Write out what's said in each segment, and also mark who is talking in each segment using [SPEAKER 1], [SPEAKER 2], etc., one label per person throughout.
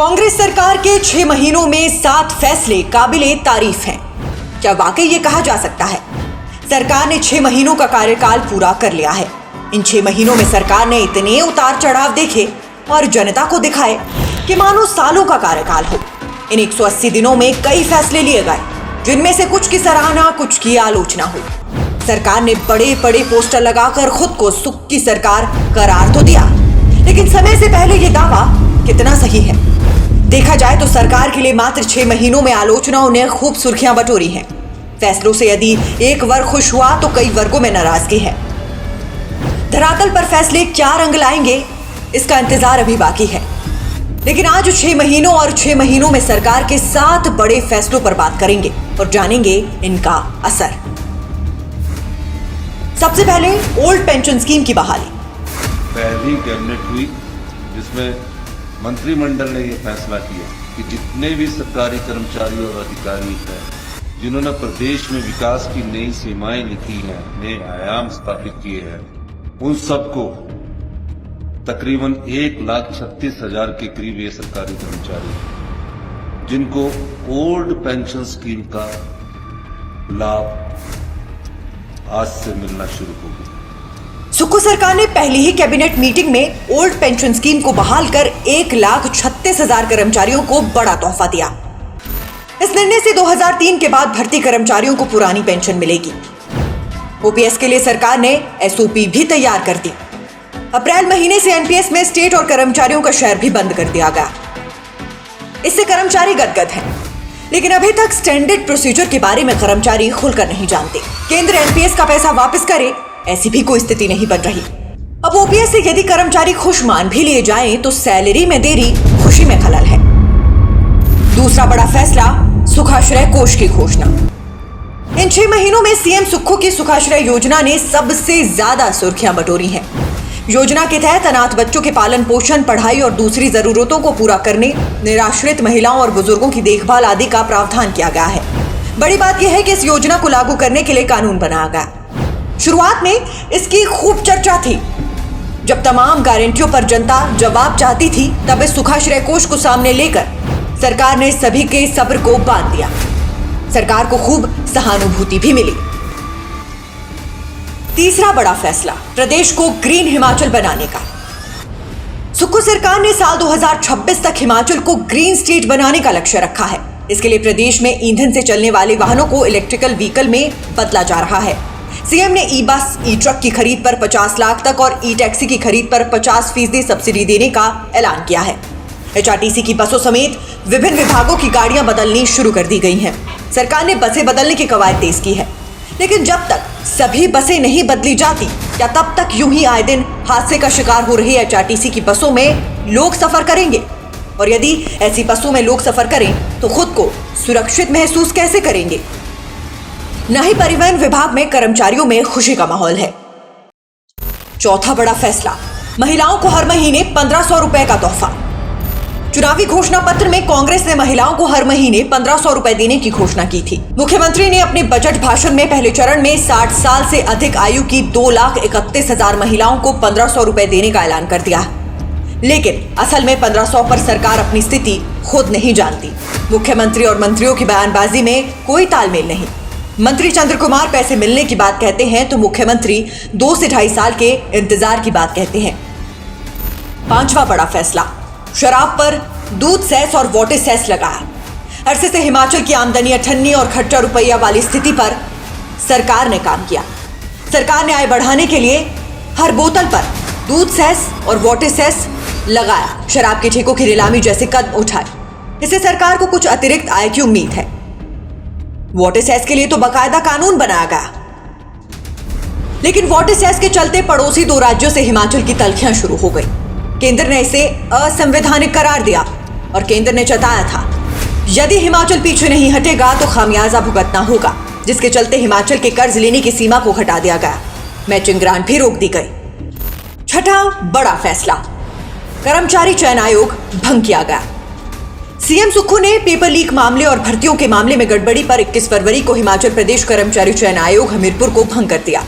[SPEAKER 1] कांग्रेस सरकार के 6 महीनों में 7 फैसले काबिले तारीफ हैं। क्या वाकई ये कहा जा सकता है? सरकार ने 6 महीनों का कार्यकाल पूरा कर लिया है। इन 6 महीनों में सरकार ने इतने उतार चढ़ाव देखे और जनता को दिखाए कि मानो सालों का कार्यकाल हो। इन 180 दिनों में कई फैसले लिए गए, जिनमें से कुछ की सराहना, कुछ की आलोचना हुई। सरकार ने बड़े बड़े पोस्टर लगाकर खुद को सुख की सरकार करार तो दिया, लेकिन समय से पहले ये दावा कितना सही है? देखा जाए तो सरकार के लिए मात्र 6 महीनों में आलोचनाओं ने खूब सुर्खियां बटोरी हैं। फैसलों से यदि एक वर्ग खुश हुआ तो कई वर्गों में नाराजगी है। धरातल पर फैसले क्या रंग लाएंगे, इसका इंतजार अभी बाकी है। लेकिन आज 6 महीनों और 6 महीनों में सरकार के 7 बड़े फैसलों पर बात करेंगे और जानेंगे इनका असर। सबसे पहले ओल्ड पेंशन स्कीम की बहाली।
[SPEAKER 2] पहली कैबिनेट हुई जिसमें मंत्रिमंडल ने यह फैसला किया कि जितने भी सरकारी कर्मचारी और अधिकारी हैं जिन्होंने प्रदेश में विकास की नई सीमाएं लिखी हैं, नए आयाम स्थापित किए हैं, उन सबको तकरीबन 1,36,000 के करीब ये सरकारी कर्मचारी हैं जिनको ओल्ड पेंशन स्कीम का लाभ आज से मिलना शुरू हो गया।
[SPEAKER 1] सुक्खू सरकार ने पहली ही कैबिनेट मीटिंग में ओल्ड पेंशन स्कीम को बहाल कर 1,36,000 कर्मचारियों को बड़ा तोहफा दिया। इस निर्णय से 2003 के बाद भर्ती कर्मचारियों को पुरानी पेंशन मिलेगी। ओपीएस के लिए सरकार ने एसओपी भी तैयार कर दी। अप्रैल महीने से एनपीएस में स्टेट और कर्मचारियों का शेयर भी बंद कर दिया गया। इससे कर्मचारी गदगद हैं, लेकिन अभी तक स्टैंडर्ड प्रोसीजर के बारे में कर्मचारी खुलकर नहीं जानते। केंद्र एनपीएस का पैसा वापस करे, ऐसी भी कोई स्थिति नहीं बन रही। अब ओपीएस से यदि कर्मचारी खुश मान भी लिए जाएं तो सैलरी में देरी खुशी में खलल है। दूसरा बड़ा फैसला, सुखाश्रय कोष की घोषणा। इन 6 महीनों में सीएम सुक्खू की सुखाश्रय योजना ने सबसे ज्यादा सुर्खियां बटोरी हैं। योजना के तहत अनाथ बच्चों के पालन पोषण, पढ़ाई और दूसरी जरूरतों को पूरा करने, निराश्रित महिलाओं और बुजुर्गों की देखभाल आदि का प्रावधान किया गया है। बड़ी बात यह है कि इस योजना को लागू करने के लिए कानून बनाया गया। शुरुआत में इसकी खूब चर्चा थी। जब तमाम गारंटियों पर जनता जवाब चाहती थी, तब इस सुखाश्रय कोष को सामने लेकर सरकार ने सभी के सब्र को बांध दिया। सरकार को खूब सहानुभूति भी मिली। तीसरा बड़ा फैसला, प्रदेश को ग्रीन हिमाचल बनाने का। सुक्खू सरकार ने साल 2026 तक हिमाचल को ग्रीन स्टेट बनाने का लक्ष्य रखा है। इसके लिए प्रदेश में ईंधन से चलने वाले वाहनों को इलेक्ट्रिकल व्हीकल में बदला जा रहा है। सीएम ने ई बस, ई ट्रक की खरीद पर 50 लाख तक और ई टैक्सी की खरीद पर 50% सब्सिडी देने का ऐलान किया है। एचआरटीसी की बसों समेत विभिन्न विभागों की गाड़ियां बदलनी शुरू कर दी गई हैं। सरकार ने बसें बदलने की कवायद तेज की है, लेकिन जब तक सभी बसें नहीं बदली जाती, क्या तब तक यूं ही आए दिन हादसे का शिकार हो रही एचआरटीसी की बसों में लोग सफर करेंगे? और यदि ऐसी बसों में लोग सफर करें तो खुद को सुरक्षित महसूस कैसे करेंगे? न ही परिवहन विभाग में कर्मचारियों में खुशी का माहौल है। चौथा बड़ा फैसला, महिलाओं को हर महीने 1,500 रुपए का तोहफा। चुनावी घोषणा पत्र में कांग्रेस ने महिलाओं को हर महीने 1,500 रुपए देने की घोषणा की थी। मुख्यमंत्री ने अपने बजट भाषण में पहले चरण में 60 साल से अधिक आयु की 2,31,000 महिलाओं को 1,500 रुपए देने का ऐलान कर दिया। लेकिन असल में 1,500 पर सरकार अपनी स्थिति खुद नहीं जानती। मुख्यमंत्री और मंत्रियों की बयानबाजी में कोई तालमेल नहीं। मंत्री चंद्र कुमार पैसे मिलने की बात कहते हैं तो मुख्यमंत्री 2 से 2.5 साल के इंतजार की बात कहते हैं। पांचवा बड़ा फैसला, शराब पर दूध सेस और वाटर सेस लगाया। अरसे से हिमाचल की आमदनी अठन्नी और खट्टा रुपया वाली स्थिति पर सरकार ने काम किया। सरकार ने आय बढ़ाने के लिए हर बोतल पर दूध सेस और वाटर सेस लगाया। शराब के ठेकों की नीलामी जैसे कदम उठाए। इससे सरकार को कुछ अतिरिक्त आय की उम्मीद है। वाटर सेस के लिए तो बाकायदा कानून बनाया गया, लेकिन वाटर सेस के चलते पड़ोसी 2 राज्यों से हिमाचल की तल्खियां शुरू हो गई। केंद्र ने इसे असंवैधानिक करार दिया और केंद्र ने चेताया था, यदि हिमाचल पीछे नहीं हटेगा तो खामियाजा भुगतना होगा, जिसके चलते हिमाचल के कर्ज लेने की सीमा को घटा दिया गया। मैचिंग ग्रांट भी रोक दी गई। छठा बड़ा फैसला, कर्मचारी चयन आयोग भंग किया गया। सीएम सुक्खू ने पेपर लीक मामले और भर्तियों के मामले में गड़बड़ी पर 21 फरवरी को हिमाचल प्रदेश कर्मचारी चयन आयोग हमीरपुर को भंग कर दिया।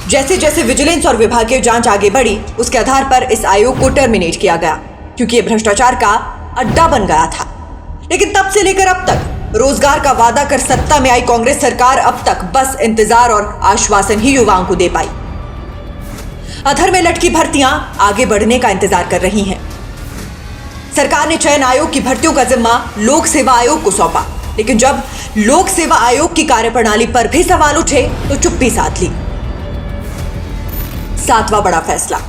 [SPEAKER 1] जैसे जैसे विजिलेंस और विभागीय जांच आगे बढ़ी, उसके आधार पर इस आयोग को टर्मिनेट किया गया, क्योंकि ये भ्रष्टाचार का अड्डा बन गया था। लेकिन तब से लेकर अब तक रोजगार का वादा कर सत्ता में आई कांग्रेस सरकार अब तक बस इंतजार और आश्वासन ही युवाओं को दे पाई। अधर में लटकी भर्तियां आगे बढ़ने का इंतजार कर रही हैं। सरकार ने चयन आयोग की भर्तियों का जिम्मा लोक सेवा आयोग को सौंपा, लेकिन जब लोक सेवा आयोग की कार्यप्रणाली पर भी सवाल उठे तो चुप्पी साध ली। 7वां बड़ा फैसला,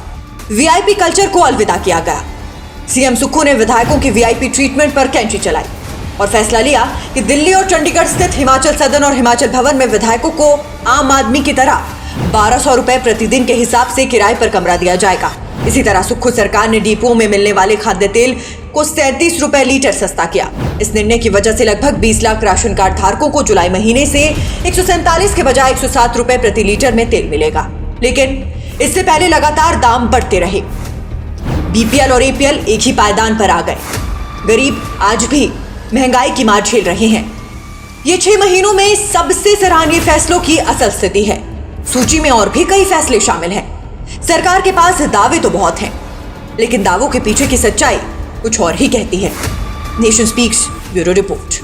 [SPEAKER 1] वीआईपी कल्चर को अलविदा किया गया। सीएम सुक्खू ने विधायकों की वीआईपी ट्रीटमेंट पर कैंची चलाई और फैसला लिया कि दिल्ली और चंडीगढ़ स्थित हिमाचल सदन और हिमाचल भवन में विधायकों को आम आदमी की तरह 1200 रुपए प्रतिदिन के हिसाब से किराए पर कमरा दिया जाएगा। इसी तरह सुक्खू सरकार ने डिपोओं में मिलने वाले खाद्य तेल को 37 रुपए लीटर सस्ता किया। इस निर्णय की वजह से लगभग 20 लाख राशन कार्ड धारकों को जुलाई महीने से 147 के बजाय 107 रुपए प्रति लीटर में तेल मिलेगा। लेकिन इससे पहले लगातार दाम बढ़ते रहे। बीपीएल और एपीएल एक ही पायदान पर आ गए। गरीब आज भी महंगाई की मार झेल रहे हैं। ये 6 महीनों में सबसे सराहनीय फैसलों की असल स्थिति है। सूची में और भी कई फैसले शामिल हैं। सरकार के पास दावे तो बहुत हैं, लेकिन दावों के पीछे की सच्चाई कुछ और ही कहती है। Nation speaks bureau report.